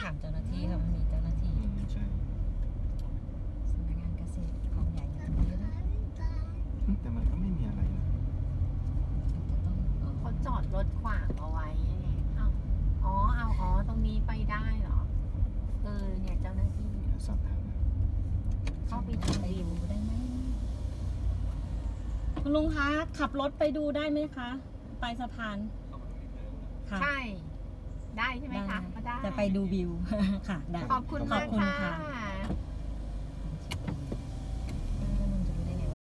ามเจ้าหน้าที่ค่ะมันมีเจ้าหน้าที่ ใช่ สำนักงานเกษตรของใหญ่อยู่ตรงนี้นะ แต่มันก็ไม่มีอะไรนะ จะต้อง เขาจอดรถขวางเอาไว้เอ้าอ๋อตรงนี้ไปได้เหรอเนี่ยเจ้าหน้าที่ เดี๋ยวสอบถามนะ เข้าไปดู ไป วิว ดูได้ไหม คุณลุงคะขับรถไปดูได้ไหมคะ ไปสะพานค่ะ ใช่ ได้ใช่ไหมคะก็ได้ จะไปดูวิว ค่ะได้ ขอบคุณมาก ขอบคุณ ค่ะ ค่ะ แล้วลุงจะรู้ได้ไงว่า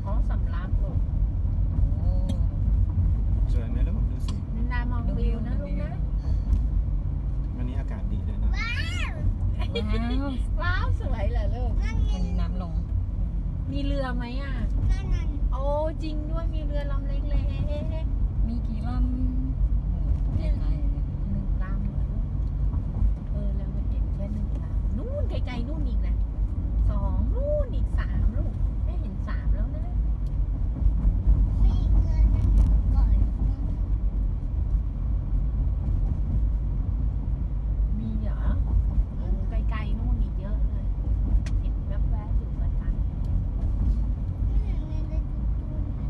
อ๋อสำลักลูก โอ้ สวยไหมลูกดูสิ นินดามองวิวนะลูกนะ วันนี้อากาศดีเลยนะ ว้าว ว้าวสวยเหรอลูก วันนี้น้ำลง มีเรือไหมอ่ะโอ้จริงด้วยมีเรือลำเล็ก มีกี่ลำเนี่ยไง ๆ1 ลำเหรอลูกแล้วมันเห็นแค่1 ลำนู่นไกลๆนู่นอีกนะ2นู่นอีก3ลูกแม่เห็น3แล้วนะมีเหรอไกลๆนู่นอีกเยอะเลย เห็นแวบๆอยู่ไกลๆ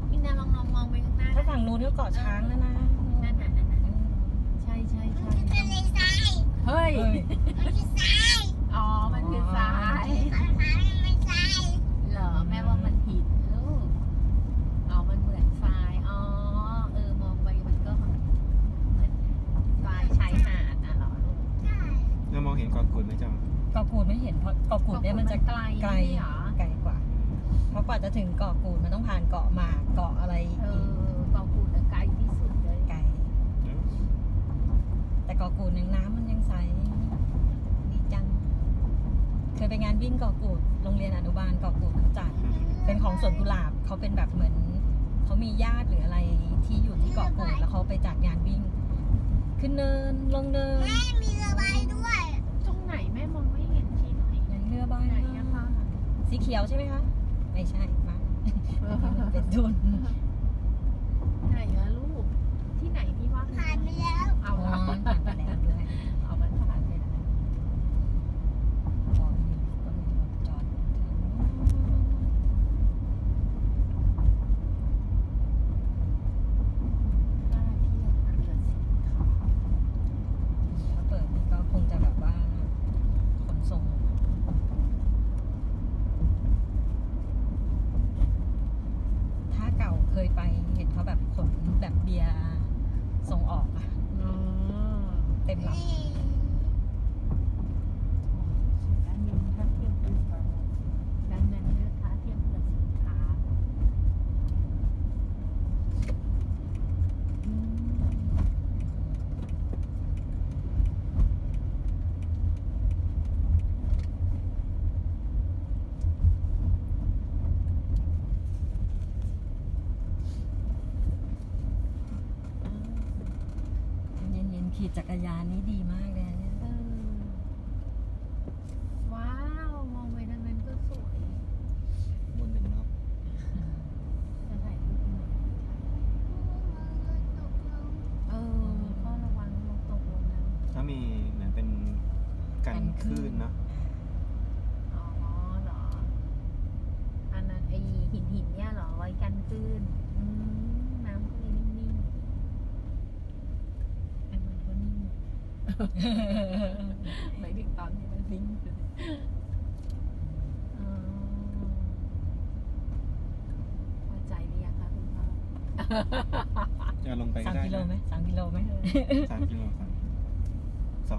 พี่นาลองมองไปข้างหน้า ถ้าฝั่งนู้นก็เกาะช้างแล้วนะ นั่นน่ะใช่เฮ้ย เฮ้ย อ๋อ มันคือทรายเหรอ แม่ว่ามันผิดลูกอ๋อมันเหมือนทรายอ๋อมองไปมันก็เหมือนทรายชายหาดนะเหรอลูก เรามองเห็นเกาะกูดไหมจ๊ะ เกาะกูดไม่เห็นเพราะเกาะกูดเนี่ยมันจะ ไกล ไกล เหรอ ไกลกว่า เพราะกว่าจะถึงเกาะกูดมันต้องผ่านเกาะหมากเกาะอะไรอีก เกาะกูดไกลที่สุดเลย ไกล แต่เกาะกูดยังน้ำมันยังใสดีจัง เคยไปงานวิ่งเกาะกูดโรงเรียนอนุบาลเกาะกูดเขาจัดเป็นของสวนกุหลาบเขาเป็นแบบเหมือนเขามีญาติหรืออะไรที่อยู่ที่เกาะกูดแล้วเขาไปจัดงานวิ่ง ขึ้นเนินลงเนิน ตรงไหนแม่มองไม่เห็นที่หน่อย ไหนเรือใบ ไหนอะคะ สีเขียวใช่ไหมคะ ไม่ใช่มั้งมันเป็นทุน ไหนอะลูก ที่ไหนที่ว่าเอา อ๋อ เอา ผ่านไปแล้วด้วย เอามันผ่านไปแล้ว อ๋อมีก็มีรถจอดอยู่ทางนู้น ท่าเทียบเรือสีขาว ถ้าเปิดนี่ก็คงจะแบบว่าขนส่งถ้าเก่าเคยไปเห็นเขาแบบขนแบบเบียร์ส่งออกอะเต็มลำ ด้านนี้ท่าเทียบเรือด้านนั้นเรือท่าเทียบเรือสีขาวเย็นๆขี่จักรยานนี่ดีมากเลยนะเนี่ย ว้าว มองไปทางนั้นก็สวย วน1 รอบ จะถ่ายรูปไหนก็ระวังลงตกลงน้ำ ถ้ามีเหมือนเป็นกันคลื่นเนาะ อ๋อเหรอ อันนั้นไอหินเนี่ยเหรอ ไว้กันคลื่นน้ำก็เลยนิ่งๆไอ้มันก็นิ่งหมายถึงตอนที่มันนิ่งพอใจหรือยังคะคุณพ่อ จะลงไปก็ 3 ได้ กิโลไหม นะ 3 กิโลไหม 3 กิโล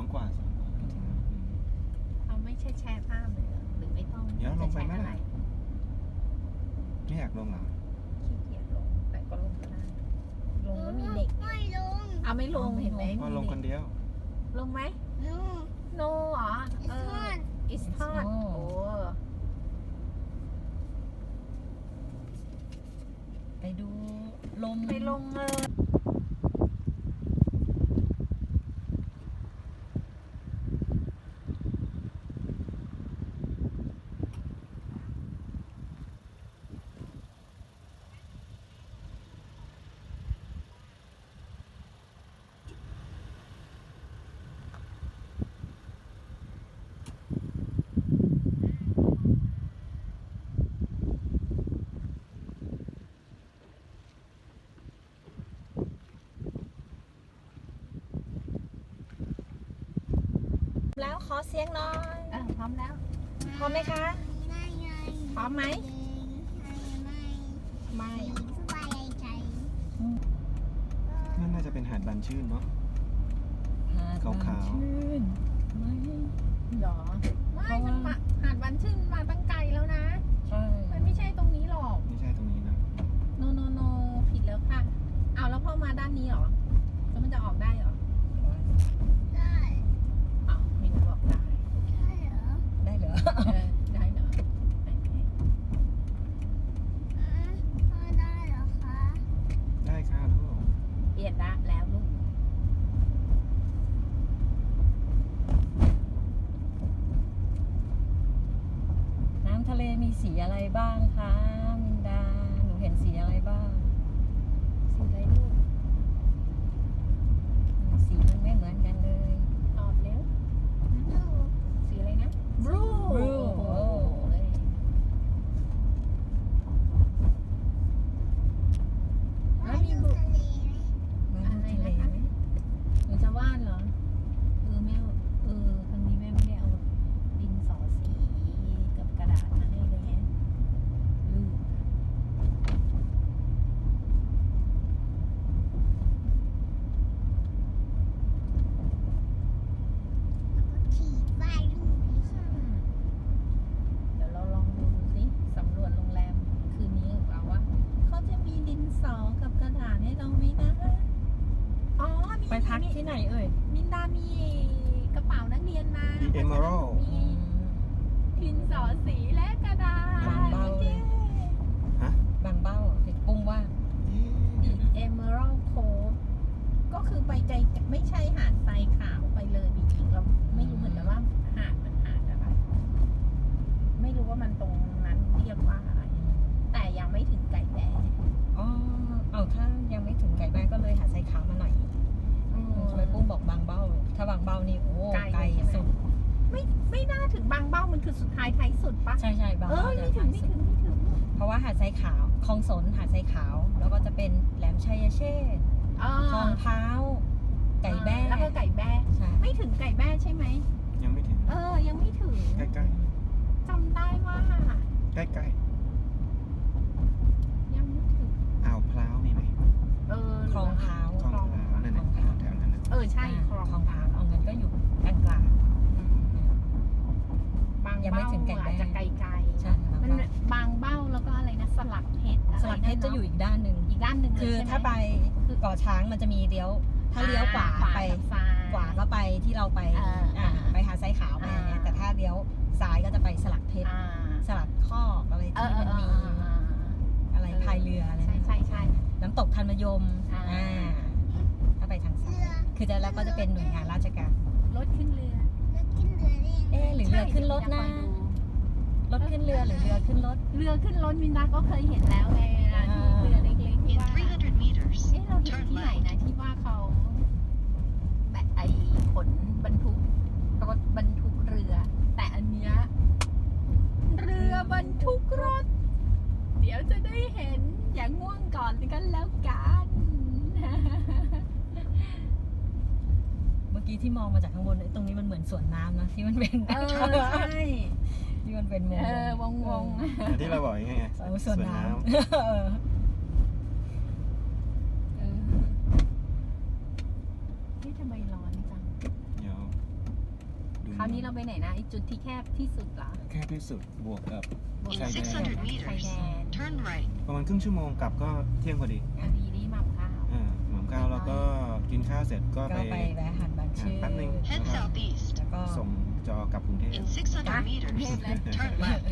2 กว่าก็ถึงแล้ว เอาไม่ใช่แชร์ภาพเลยเหรอหรือไม่ต้อง เดี๋ยวลงไปไหม จะแชร์ ล่ะ อะไร ไม่อยากลงเหรอ ขี้เกียจลงแต่ก็ลงก็ได้ลงแล้วมีเด็กเอาไม่ลงเห็นไหม ก็ลงคนเดียว ลงไหม โนเหรอit's hot โอ้ ดูลม ไปลงเลย แล้วขอเสียงหน่อย พร้อมแล้ว พร้อมไหมคะ พร้อมไหม ไม่ นั่นน่าจะเป็นหาดบานชื่นเนาะ หาด ขาวๆ บานชื่นไม่ หรอ ไม่มันมาหาดวันชื่นมาตั้งไกลแล้วนะ ใช่ มันไม่ใช่ตรงนี้หรอก ไม่ใช่ตรงนี้นะ โนโนโนผิดแล้วค่ะเอาแล้วพ่อมาด้านนี้เหรอแล้วมันจะออกได้เหรออ้าวไม่รู้บอกได้ ได้เหรอ ได้เหรอได้ไหม ได้ค่ะลูก เปลี่ยนละแล้วลูก น้ำทะเลมีสีอะไรบ้างคะมินดา หนูเห็นสีอะไรบ้าง สีอะไรลูก สีมันไม่เหมือนกันเลย ตอบเร็วสีอะไรนะ blue Blue โอ้โห แล้วมี blue อะไรนะคะ หนูจะวาดเหรอแม่ครั้งนี้แม่ไม่ได้เอาดินสอสีกับกระดาษมาให้เลยแฮะลืมเดี๋ยวเราลองดูสิสำรวจโรงแรมคืนนี้ของเราว่าเขาจะมีดินสอกับกระดาษให้เราไหมนะอ๋อมี ไปพักที่ไหนเอ่ย มินดามีกระเป๋านักเรียนมา ที่ Emerald มีดินสอสีและกระดาษ บางเบาเลย บางเบ้าเห็นปุ้งว่า Emerald Cove ก็คือไปใจไม่ใช่หาดทรายขาวไปเลยจริงๆเราไม่รู้เหมือนกันว่าหาดมันหาดอะไร ไม่รู้ว่ามันตรงนั้นเรียกว่าอะไร แต่ยังไม่ถึงไก่แดง อ๋อ เอาถ้ายังไม่ถึงไก่บ้านก็เลยหาไซขาวมาหน่อยทำไมปุ้งบอกบางเบ้า ถ้าบางเบ้านี่โอ้ไกลสุด ไม่น่าถึงบางเบ้ามันคือสุดท้ายท้ายสุดปะ ใช่ใช่บางเบ้าจะ ไม่ถึงไม่ถึงไม่ถึง เพราะว่าหาดไซขาวคลองสนหาดไซขาว แล้วก็จะเป็นแหลมชัยเชษฐ์คลองเท้า ไก่แบ้ แล้วก็ไก่แบ้ ใช่ ไม่ถึงไก่แบ้ใช่ไหม ยังไม่ถึง ยังไม่ถึง ใกล้ จำได้ว่า ๆใกล้ ยังไม่ถึง ๆอ่าวพร้าวมีไหม คลองเท้า คลองพร้าวนั่นน่ะแถวนั้นน่ะ ใช่คล คล อ อง งเท้าเอาเงินก็อยู่กลางกลาง บาง ยังไม่ เบ้า ถึงไก่แบ้ อาจจะไกล ๆใช่ ๆมันบางเบ้าแล้วก็อะไรนะสลักเพชร สลัดเพชรจะอยู่อีกด้านหนึ่ง อีกด้านหนึ่งเลย คือ ใช่หม ถ้าไปก่อช้างมันจะมีเลี้ยว ถ้าเลี้ยวขวาไป กับซ้าย ขวาก็ไปที่เราไป อ่า ไปหาไซขาวไปอย่างเงี้ย อ่า แต่ถ้าเลี้ยวซ้ายก็จะไปสลักเพชร อ่า สลัดคอกอะไรที่มันมีอะไรพายเรืออะไร ใช่ น้ำตกทันมยม อ่า ถ้าไปทางซ้ายคือจะแล้วก็จะเป็นหน่วยงานราชการ รถขึ้นเรือ หรือเรือขึ้นรถนะ ใช่ รถขึ้นเรือหรือเรือขึ้นรถ เรือขึ้นรถมินดาก็เคยเห็นแล้วไงที่เรือเล็กๆที่ In ว่า 300 meters, เราเห็นที่ไหนนะที่ว่าเขาแบบไอ้ขนบรรทุกรถบรรทุกเรือ แต่อันเนี้ยเรือบรรทุกรถ เดี๋ยวจะได้เห็นอย่างง่วงก่อนกันแล้วกัน เมื่อกี้ที่มองมาจากข้างบนตรงนี้มันเหมือนสวนน้ำนะที่มันเป็น ใช่ ที่มันเป็นวง วง อย่างที่เราบอกยังไง สวนน้ำ นี่ทำไมร้อนจัง เดี๋ยวดู คราวนี้เราไปไหนนะไอจุดที่แคบที่สุดเหรอ แค่ที่สุดบวกกับ in ชายแดน 600 ชาย meters, แดน turn right. ประมาณครึ่งชั่วโมงกลับก็เที่ยงพอดี ดีหม่ำข้าว หม่อมข้าวแล้วก็กินข้าวเสร็จก็ ก็ ไป ไปแวะหาดบางชื่อ แป๊บนึง Head southeast. แล้วก็ ส่งจอกลับกรุงเทพ In 600 กรุงเทพ meters, เลย turn left.